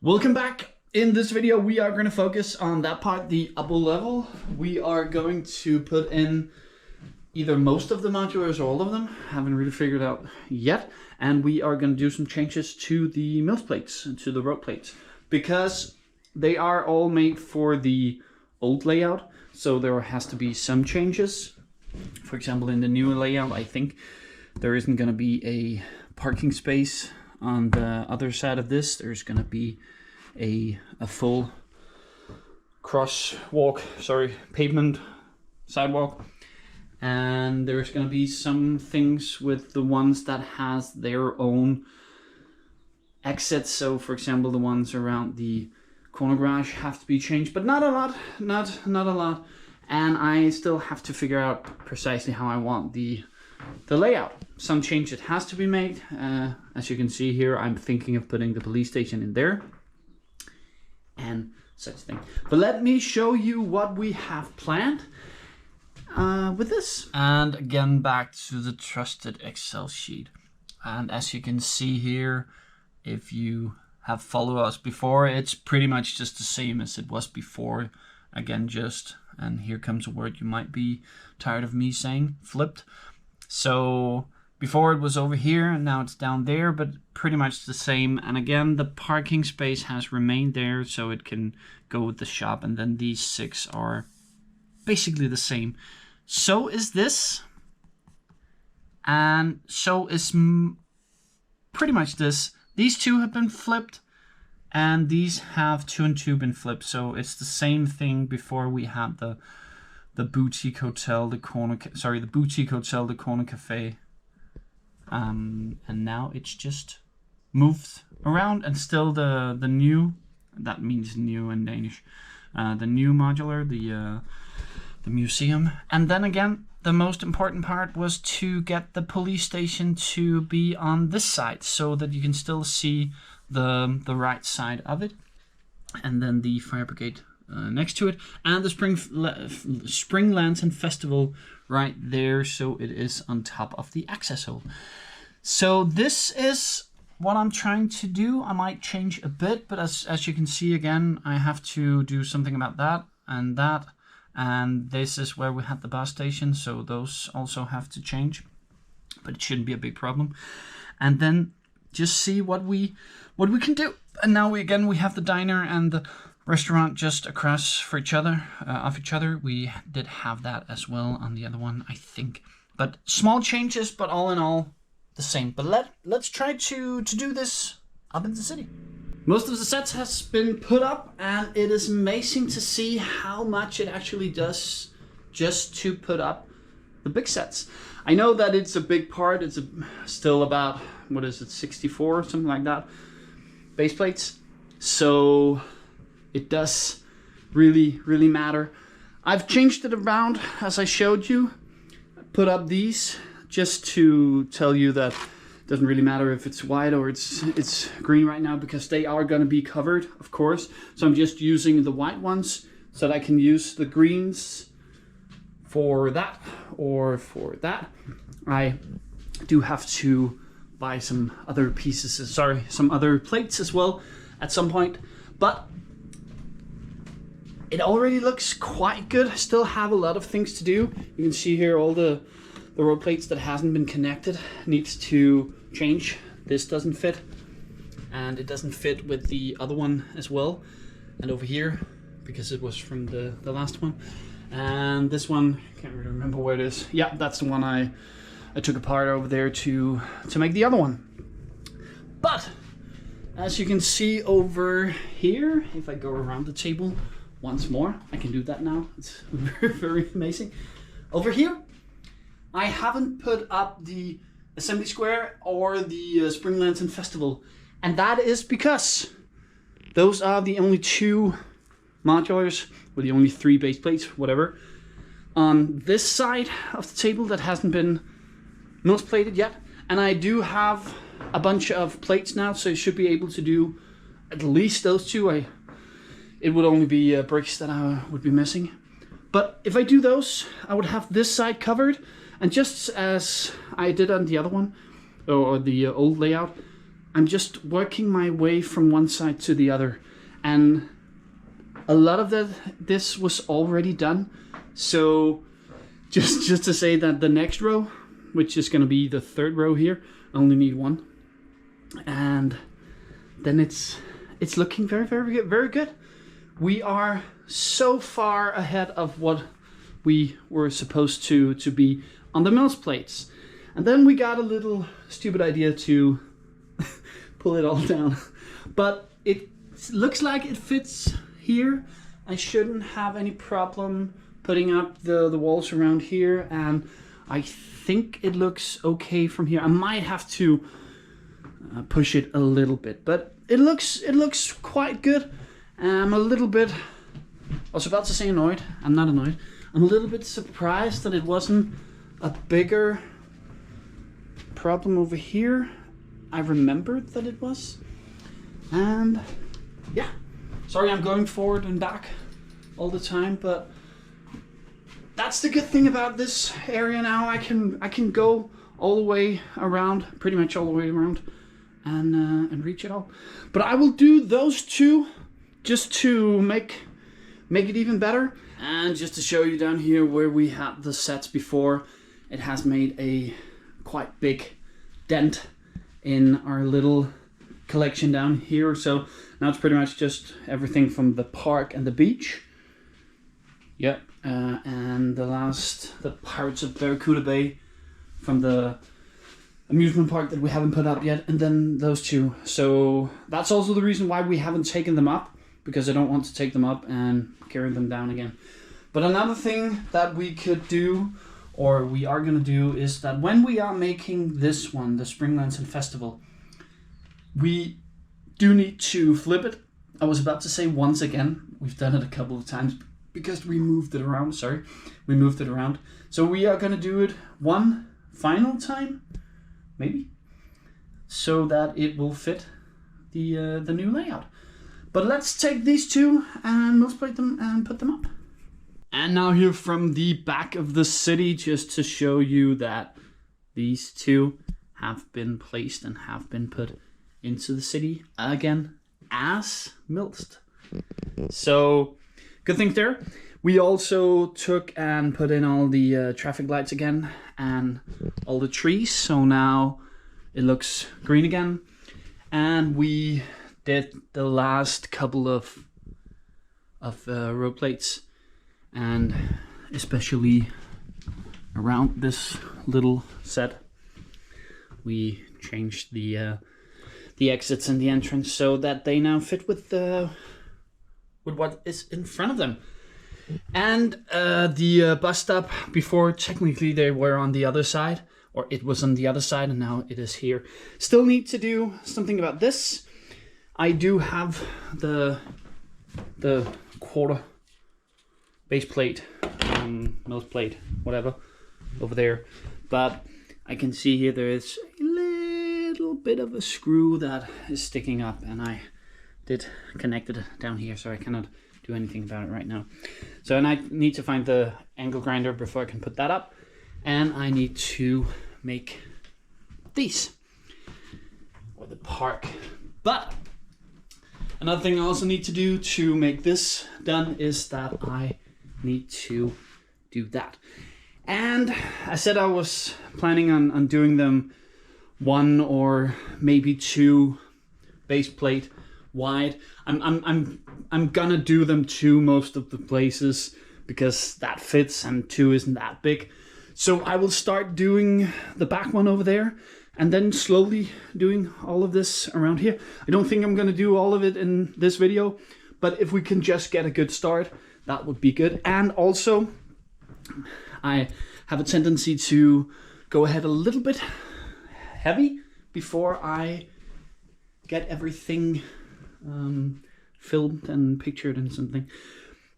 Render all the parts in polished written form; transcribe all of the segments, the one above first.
Welcome back. In this video we are going to focus on that part, the upper level. We are going to put in either most of the modulars or all of them, haven't really figured out yet, and we are going to do some changes to the mills plates, to the rope plates, because they are all made for the old layout, so there has to be some changes. For example, in the new layout, I think there isn't going to be a parking space on the other side of this. There's going to be a full pavement sidewalk, and there's going to be some things with the ones that has their own exits. So for example, the ones around the corner garage have to be changed, but not a lot, not a lot. And I still have to figure out precisely how I want the layout. Some change that has to be made. As you can see here, I'm thinking of putting the police station in there and such thing. But let me show you what we have planned with this. And again, back to the trusted Excel sheet. And as you can see here, if you have followed us before, it's pretty much just the same as it was before. Again, and here comes a word you might be tired of me saying, flipped. So before it was over here and now it's down there, but pretty much the same. And again, the parking space has remained there, so it can go with the shop. And then these 6 are basically the same. So is this. And so is pretty much this. These 2 have been flipped, and these have 2 and 2 been flipped. So it's the same thing. Before we had the boutique hotel, the corner cafe, and now it's just moved around. And still the new, that means new in Danish, the new modular, the museum. And then again, the most important part was to get the police station to be on this side, so that you can still see the right side of it, and then the fire brigade next to it, and the spring lantern festival right there, so it is on top of the access hole. So this is what I'm trying to do. I might change a bit, but as you can see, again, I have to do something about that, and this is where we had the bus station, so those also have to change, but it shouldn't be a big problem. And then just see what we can do. And now we have the diner and the restaurant just across for each other, of each other. We did have that as well on the other one, I think. But small changes, but all in all, the same. But let's try to do this up in the city. Most of the sets has been put up, and it is amazing to see how much it actually does just to put up the big sets. I know that it's a big part. It's still about, what is it, 64, something like that, base plates. So it does really matter. I've changed it around as I showed you. Put up these just to tell you that it doesn't really matter if it's white or it's green right now, because they are going to be covered, of course. So I'm just using the white ones so that I can use the greens for that or for that. I do have to buy some other pieces, some other plates as well at some point, but it already looks quite good. I still have a lot of things to do. You can see here all the road plates that hasn't been connected needs to change. This doesn't fit, and it doesn't fit with the other one as well. And over here, because it was from the last one. And this one, can't really remember where it is. Yeah, that's the one I took apart over there to make the other one. But as you can see over here, if I go around the table once more, I can do that now. It's very amazing. Over here, I haven't put up the assembly square or the spring lantern festival, and that is because those are the only 2 modulars, or the only 3 base plates, whatever, on this side of the table that hasn't been mills plated yet. And I do have a bunch of plates now, so I should be able to do at least those 2. It would only be bricks that I would be missing. But if I do those, I would have this side covered. And just as I did on the other one, or the old layout, I'm just working my way from one side to the other, and a lot of this was already done. So just to say that the next row, which is going to be the third row here, I only need one, and then it's looking very, very good, very good. We are so far ahead of what we were supposed to be on the mills plates. And then we got a little stupid idea to pull it all down. But it looks like it fits here. I shouldn't have any problem putting up the walls around here. And I think it looks okay from here. I might have to push it a little bit, but it looks quite good. I'm a little bit, I was about to say annoyed. I'm not annoyed. I'm a little bit surprised that it wasn't a bigger problem over here. I remembered that it was. And yeah, sorry I'm going forward and back all the time, but that's the good thing about this area now. I can go all the way around, pretty much all the way around, and reach it all. But I will do those two just to make it even better. And just to show you down here where we had the sets before, it has made a quite big dent in our little collection down here. So now it's pretty much just everything from the park and the beach. Yep, and the Pirates of Barracuda Bay from the amusement park that we haven't put up yet, and then those two. So that's also the reason why we haven't taken them up, because I don't want to take them up and carry them down again. But another thing that we could do, or we are going to do, is that when we are making this one, the Spring Lantern Festival, we do need to flip it. I was about to say once again. We've done it a couple of times because we moved it around. Sorry, we moved it around. So we are going to do it one final time, maybe, so that it will fit the new layout. But let's take these two and multiply them and put them up. And now here from the back of the city, just to show you that these two have been placed and have been put into the city again as mills. So good things there. We also took and put in all the traffic lights again and all the trees. So now it looks green again. And we did the last couple of road plates, and especially around this little set, we changed the exits and the entrance so that they now fit with what is in front of them. And the bus stop, before technically they were on the other side, or it was on the other side, and now it is here. Still need to do something about this. I do have the quarter base plate, mills plate, whatever, over there. But I can see here there is a little bit of a screw that is sticking up, and I did connect it down here, so I cannot do anything about it right now. So, and I need to find the angle grinder before I can put that up, and I need to make these, or the park. But another thing I also need to do to make this done is that I need to do that. And I said I was planning on doing them one or maybe two base plate wide. I'm gonna do them two most of the places because that fits, and two isn't that big. So I will start doing the back one over there, and then slowly doing all of this around here. I don't think I'm gonna do all of it in this video, but if we can just get a good start, that would be good. And also, I have a tendency to go ahead a little bit heavy before I get everything filmed and pictured and something.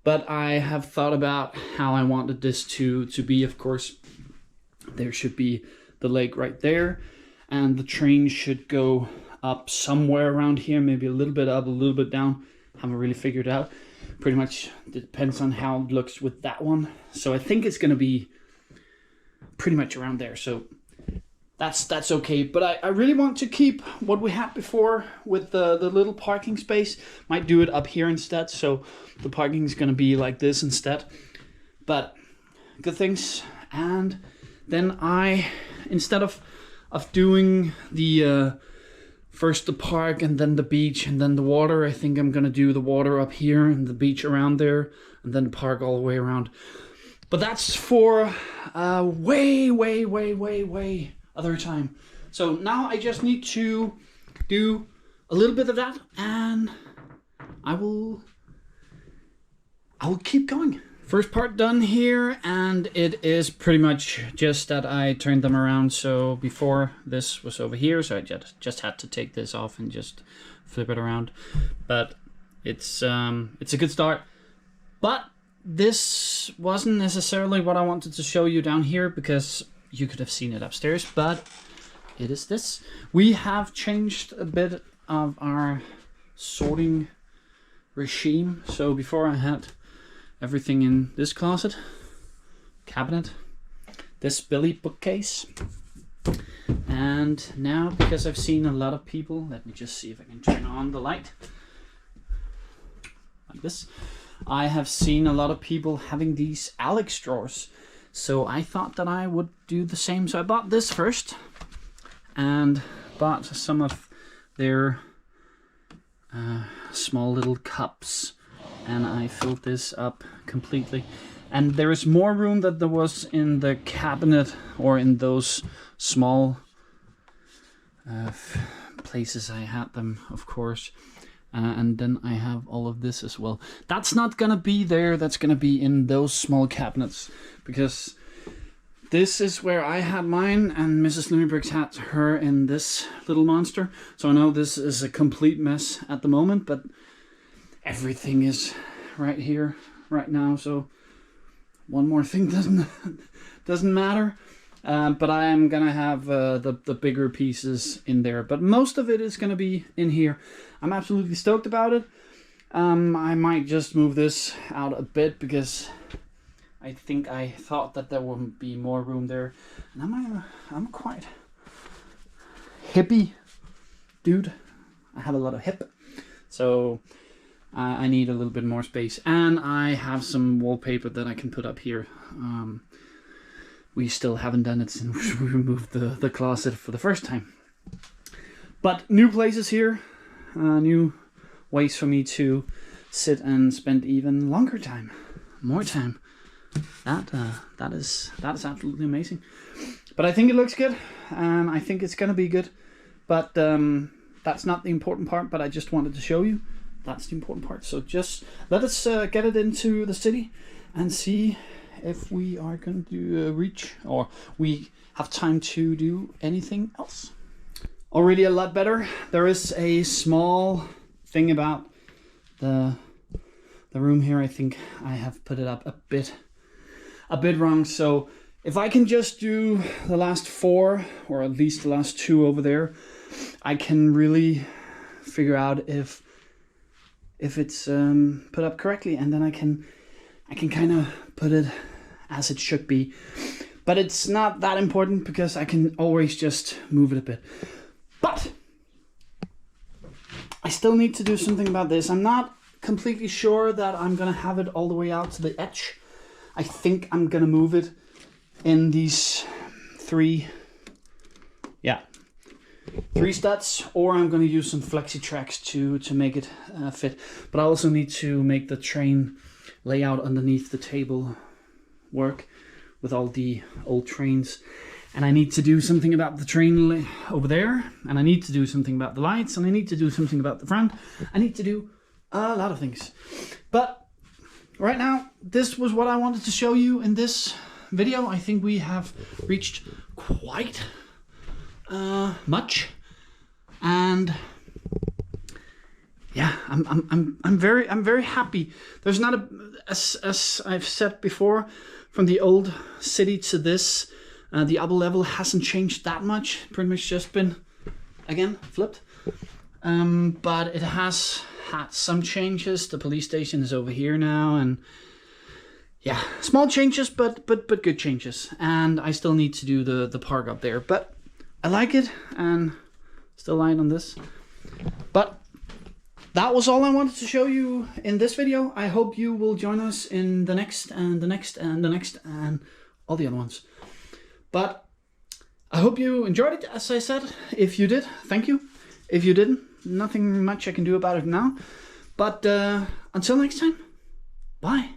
But I have thought about how I wanted this to be. Of course, there should be the lake right there, and the train should go up somewhere around here, maybe a little bit up, a little bit down. Haven't really figured out. Pretty much depends on how it looks with that one. So I think it's going to be pretty much around there. So that's okay. But I really want to keep what we had before with the little parking space. Might do it up here instead, so the parking is gonna be like this instead. But good things. And then instead of doing the first the park and then the beach and then the water, I think I'm gonna do the water up here and the beach around there and then the park all the way around. But that's for way other time. So now I just need to do a little bit of that, and I will keep going. First part done here, and it is pretty much just that I turned them around. So before this was over here, so I just had to take this off and just flip it around. But it's a good start. But this wasn't necessarily what I wanted to show you down here, because you could have seen it upstairs, but it is this. We have changed a bit of our sorting regime. So before I had everything in this closet, cabinet, this Billy bookcase, and now, because I've seen a lot of people, let me just see if I can turn on the light, like this. I have seen a lot of people having these Alex drawers. So I thought that I would do the same. So I bought this first and bought some of their small little cups, and I filled this up completely. And there is more room than there was in the cabinet or in those small places I had them, of course. And then I have all of this as well. That's not gonna be there, that's gonna be in those small cabinets, because this is where I had mine and Mrs. Lunebriggs had her in this little monster. So I know this is a complete mess at the moment, but everything is right here, right now. So one more thing doesn't matter. But I am gonna have the bigger pieces in there, but most of it is gonna be in here. I'm absolutely stoked about it. I might just move this out a bit, because I thought that there would be more room there, and I'm quite hippie dude. I have a lot of hip, so I need a little bit more space, and I have some wallpaper that I can put up here. We still haven't done it since we removed the closet for the first time. But new places here, new ways for me to sit and spend even longer time, more time. That is absolutely amazing. But I think it looks good, and I think it's gonna be good. But that's not the important part. But I just wanted to show you that's the important part. So just let us get it into the city and see if we are going to reach, or we have time to do anything else. Already a lot better. There is a small thing about the room here. I think I have put it up a bit wrong. So if I can just do the last 4, or at least the last 2 over there, I can really figure out if it's put up correctly, and then I can kind of put it as it should be. But it's not that important, because I can always just move it a bit. But I still need to do something about this. I'm not completely sure that I'm gonna have it all the way out to the edge. I think I'm gonna move it in these 3 studs, or I'm gonna use some flexi tracks to make it fit. But I also need to make the train layout underneath the table work with all the old trains, and I need to do something about the train over there, and I need to do something about the lights, and I need to do something about the front. I need to do a lot of things. But right now, this was what I wanted to show you in this video. I think we have reached quite much, and yeah, I'm very happy. There's not as I've said before, from the old city to this, the upper level hasn't changed that much. Pretty much just been again flipped. But it has had some changes. The police station is over here now, and yeah, small changes, but good changes. And I still need to do the park up there. But I like it, and still lying on this. But that was all I wanted to show you in this video. I hope you will join us in the next and the next and the next and all the other ones. But I hope you enjoyed it, as I said. If you did, thank you. If you didn't, nothing much I can do about it now. But until next time, bye.